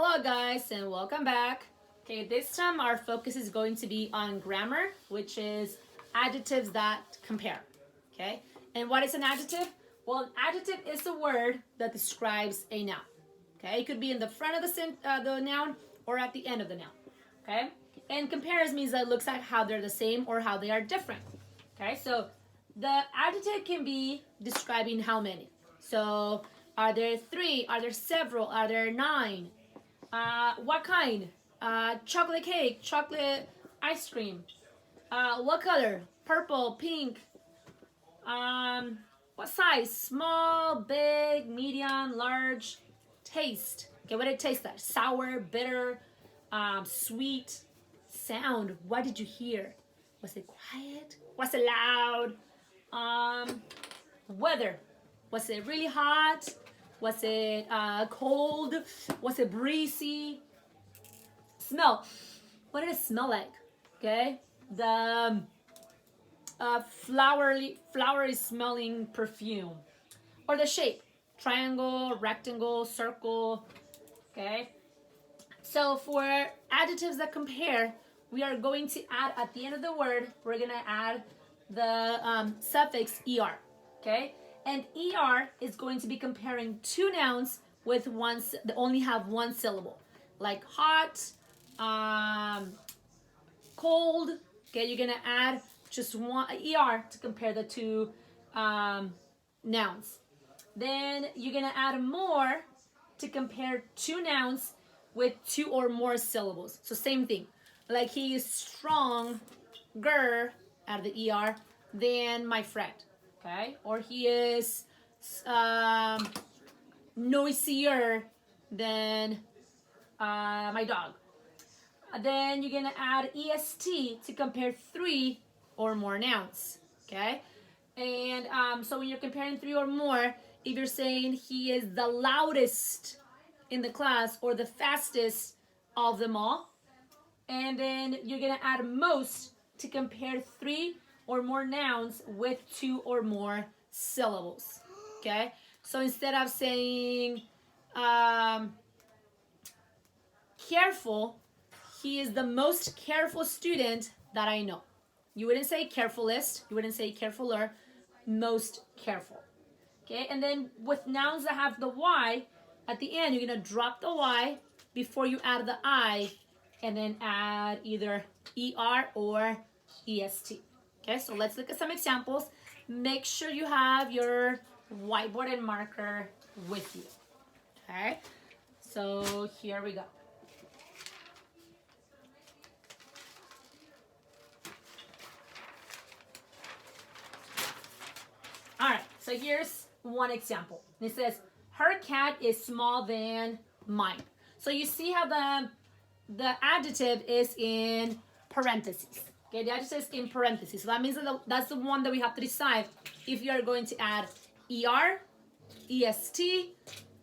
Hello guys and welcome back. Okay, this time our focus is going to be on grammar, which is adjectives that compare. Okay, and what is an adjective? Well, an adjective is a word that describes a noun. Okay, it could be in the front of the noun or at the end of the noun. Okay, and compares means that it looks at how they're the same or how they are different. Okay, so the adjective can be describing how many. So are there 3? Are there several? Are there 9? What kind? Chocolate cake, chocolate ice cream. What color? Purple, pink. What size? Small, big, medium, large. Taste. Okay, what did it taste like? Sour, bitter, sweet. Sound. What did you hear? Was it quiet? Was it loud? Weather. Was it really hot? Was it cold? Was it breezy? Smell. What did it smell like? Okay, the flowery smelling perfume, or the shape: triangle, rectangle, circle. Okay. So for adjectives that compare, we are going to add at the end of the word. We're gonna add the suffix er. Okay. And er is going to be comparing 2 nouns with that only have 1 syllable, like hot, cold. Okay, you're gonna add just one er to compare the 2 nouns. Then you're gonna add more to compare 2 nouns with 2 or more syllables. So same thing, like he is stronger, add the er, than my friend. Okay, or he is noisier than my dog. Then you're gonna add est to compare 3 or more nouns. Okay, and so when you're comparing 3 or more, if you're saying he is the loudest in the class or the fastest of them all, and then you're gonna add most to compare 3 or more nouns with 2 or more syllables. Okay, so instead of saying careful, he is the most careful student that I know. You wouldn't say carefulest, you wouldn't say carefuler, most careful. Okay, and then with nouns that have the y at the end, you're gonna drop the y before you add the I, and then add either er or est. Okay, so let's look at some examples. Make sure you have your whiteboard and marker with you. Okay, so here we go. All right, so here's one example. It says, her cat is small than mine. So you see how the adjective is in parentheses. Okay, the adjective is in parentheses. So that means that that's the one that we have to decide if you are going to add er, est,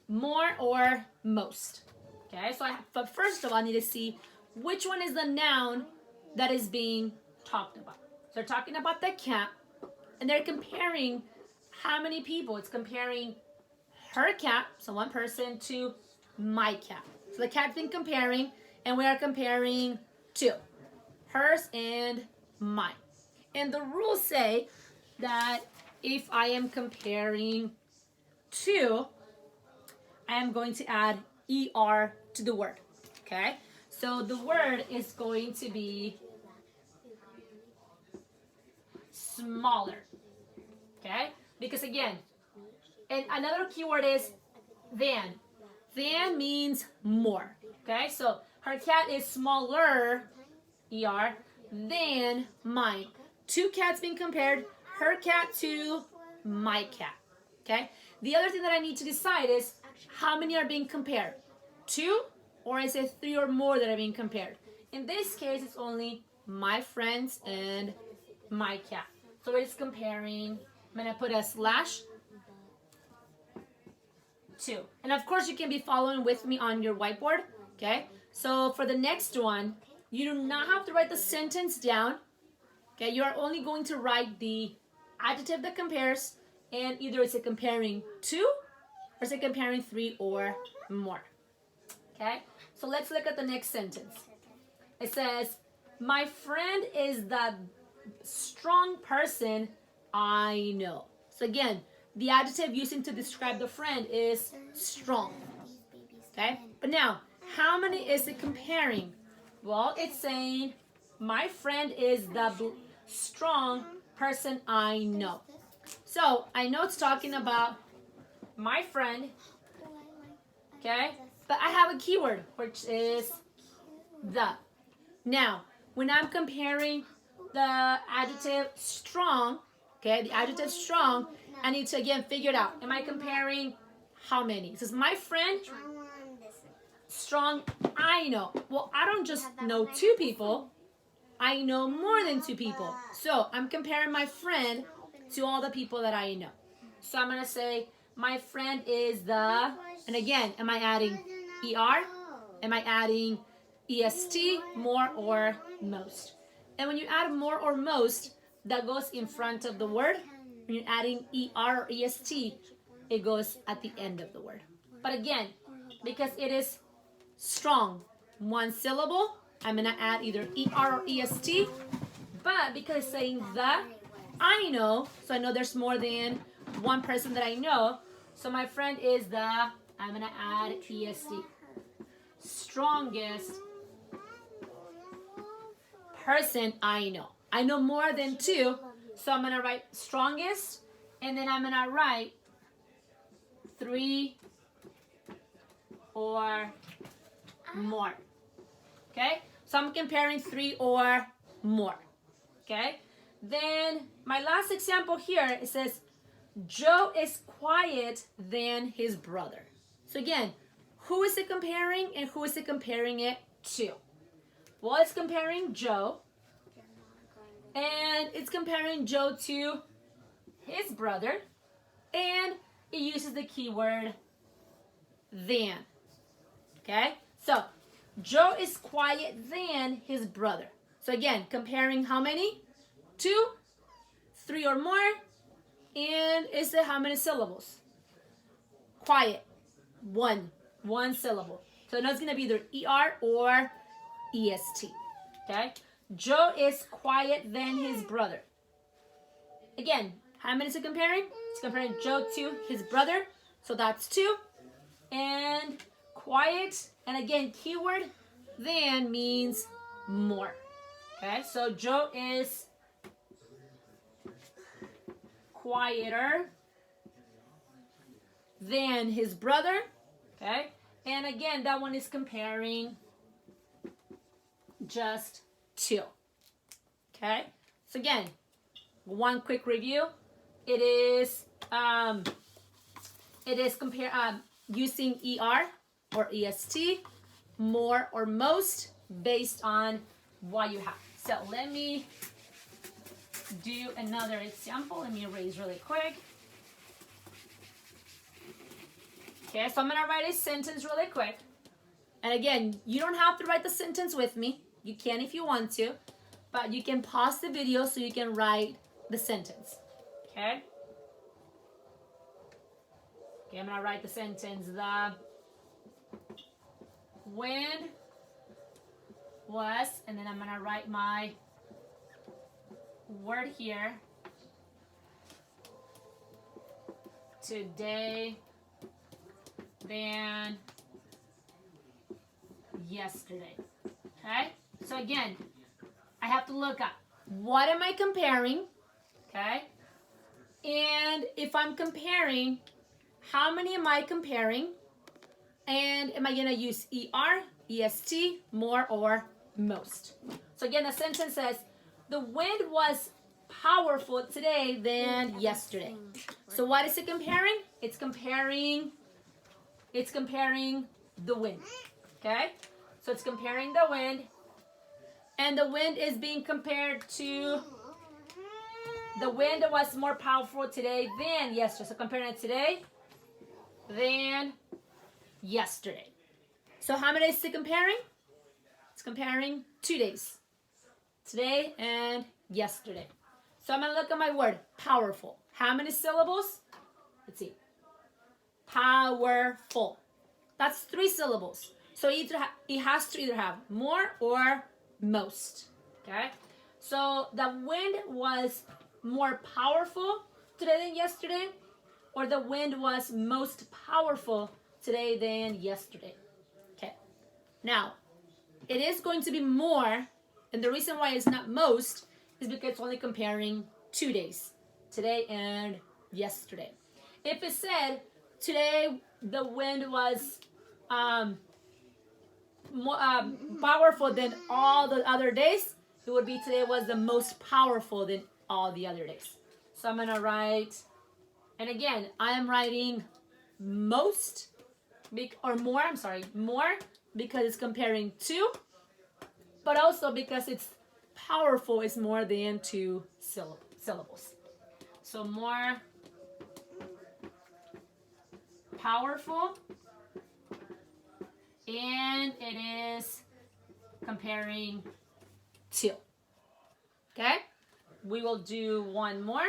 more, or most. Okay, so but first of all, I need to see which one is the noun that is being talked about. So they're talking about the cat, and they're comparing how many people. It's comparing her cat, so one person, to my cat. So the cat's been comparing, and we are comparing 2. Hers and mine. And the rules say that if I am comparing 2, I am going to add er to the word. Okay? So the word is going to be smaller. Okay? Because again, and another keyword is than. Than means more. Okay? So her cat is smaller, er, than mine. 2 cats being compared, her cat to my cat. Okay? The other thing that I need to decide is how many are being compared. 2, or is it 3 or more that are being compared? In this case, it's only my friends and my cat. So it's comparing, I'm gonna put a slash 2. And of course you can be following with me on your whiteboard. Okay? So for the next one, you do not have to write the sentence down. Okay, you are only going to write the adjective that compares, and either it's a comparing 2 or it's a comparing 3 or more. Okay, so let's look at the next sentence. It says, my friend is the strong person I know. So again, the adjective using to describe the friend is strong. Okay, but now, how many is it comparing? Well, it's saying, my friend is the strong person I know. So I know it's talking about my friend, okay? But I have a keyword, which is the. Now, when I'm comparing the adjective strong, okay, the adjective strong, I need to again figure it out. Am I comparing how many? It says my friend strong I know. Well, I don't just know two people. I know more than two people. So I'm comparing my friend to all the people that I know. So I'm going to say my friend is the, and again, am I adding ER? Am I adding EST, more or most? And when you add more or most, that goes in front of the word. When you're adding ER or EST, it goes at the end of the word. But again, because it is strong, one syllable, I'm going to add either ER or EST. But because it's saying the, I know, so I know there's more than one person that I know. So my friend is the, I'm going to add EST. Strongest person I know. I know more than two, so I'm going to write strongest, and then I'm going to write 3 or more. Okay? So I'm comparing 3 or more. Okay? Then my last example here, it says, Joe is quiet than his brother. So again, who is it comparing and who is it comparing it to? Well, it's comparing Joe, and it's comparing Joe to his brother, and it uses the keyword than. Okay? So, Joe is quiet than his brother. So again, comparing how many? 2, 3 or more, and is it how many syllables? Quiet, one syllable. So now it's going to be either ER or EST. Okay? Joe is quiet than his brother. Again, how many is it comparing? It's comparing Joe to his brother. So that's 2. And quiet, and again, keyword than means more. Okay? So Joe is quieter than his brother. Okay? And again, that one is comparing just 2. Okay? So again, one quick review. It is using ER or EST, more or most, based on what you have. So let me do another example. Let me erase really quick. Okay, so I'm going to write a sentence really quick. And again, you don't have to write the sentence with me. You can if you want to, but you can pause the video so you can write the sentence. Okay? Okay, I'm going to write the sentence. The wind was, and then I'm going to write my word here. Today than yesterday. Okay? So again, I have to look up what am I comparing? Okay? And if I'm comparing, how many am I comparing? And am I going to use ER, EST, more or most? So again, the sentence says, the wind was powerful today than yesterday. So what is it comparing? It's comparing the wind. Okay? So it's comparing the wind. And the wind is being compared to, the wind was more powerful today than yesterday. So comparing it today than yesterday. So how many days is it comparing? It's comparing 2 days. Today and yesterday. So I'm going to look at my word, powerful. How many syllables? Let's see. Powerful. That's 3 syllables. So it has to either have more or most. Okay? So the wind was more powerful today than yesterday, or the wind was most powerful today than yesterday. Okay. Now, it is going to be more, and the reason why it's not most is because it's only comparing 2 days, today and yesterday. If it said today the wind was more powerful than all the other days, it would be today was the most powerful than all the other days. So I'm gonna write, and again, I am writing most, or more, I'm sorry, more, because it's comparing 2, but also because it's powerful is more than 2 syllables. So more powerful, and it is comparing 2. Okay? We will do one more.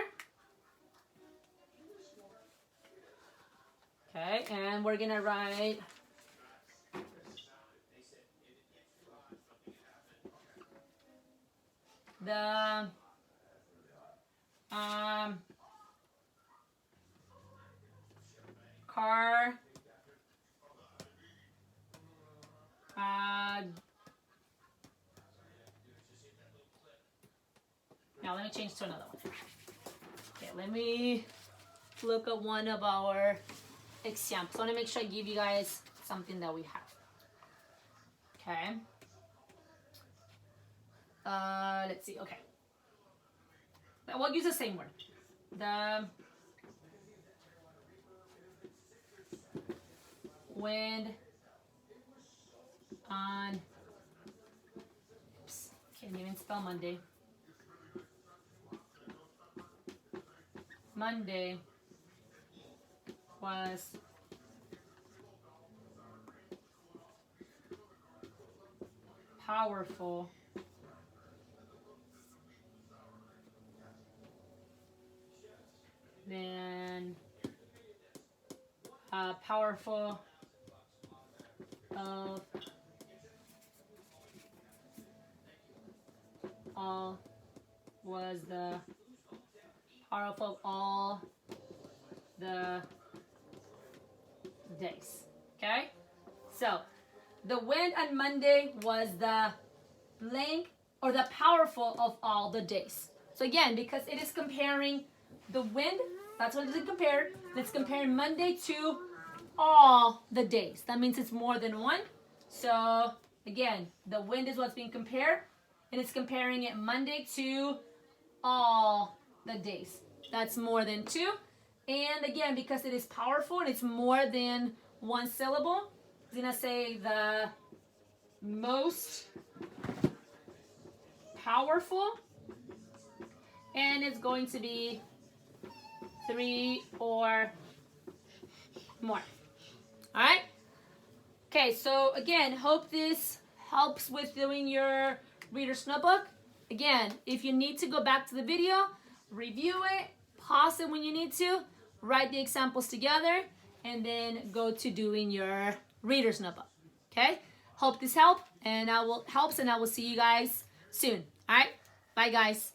Okay, and we're gonna write the car now let me change to another one. Okay, let me look at one of our examples. I want to make sure I give you guys something that we have. Okay. Let's see. Okay. We'll use the same word. The wind on. Oops, can't even spell Monday. Monday was powerful than powerful of all was the powerful of all the days. Okay? So the wind on Monday was the blank or the powerful of all the days. So again, because it is comparing the wind, that's what it's compared. It's comparing Monday to all the days. That means it's more than one. So again, the wind is what's being compared, and it's comparing it Monday to all the days. That's more than 2. And again, because it is powerful and it's more than 1 syllable, it's gonna say the most powerful, and it's going to be 3 or more. All right. Okay, so again, hope this helps with doing your reader's notebook. Again, if you need to go back to the video, review it, pause it when you need to, write the examples together, and then go to doing your reader's notebook. Okay? Hope this helps, and I will see you guys soon. All right? Bye, guys.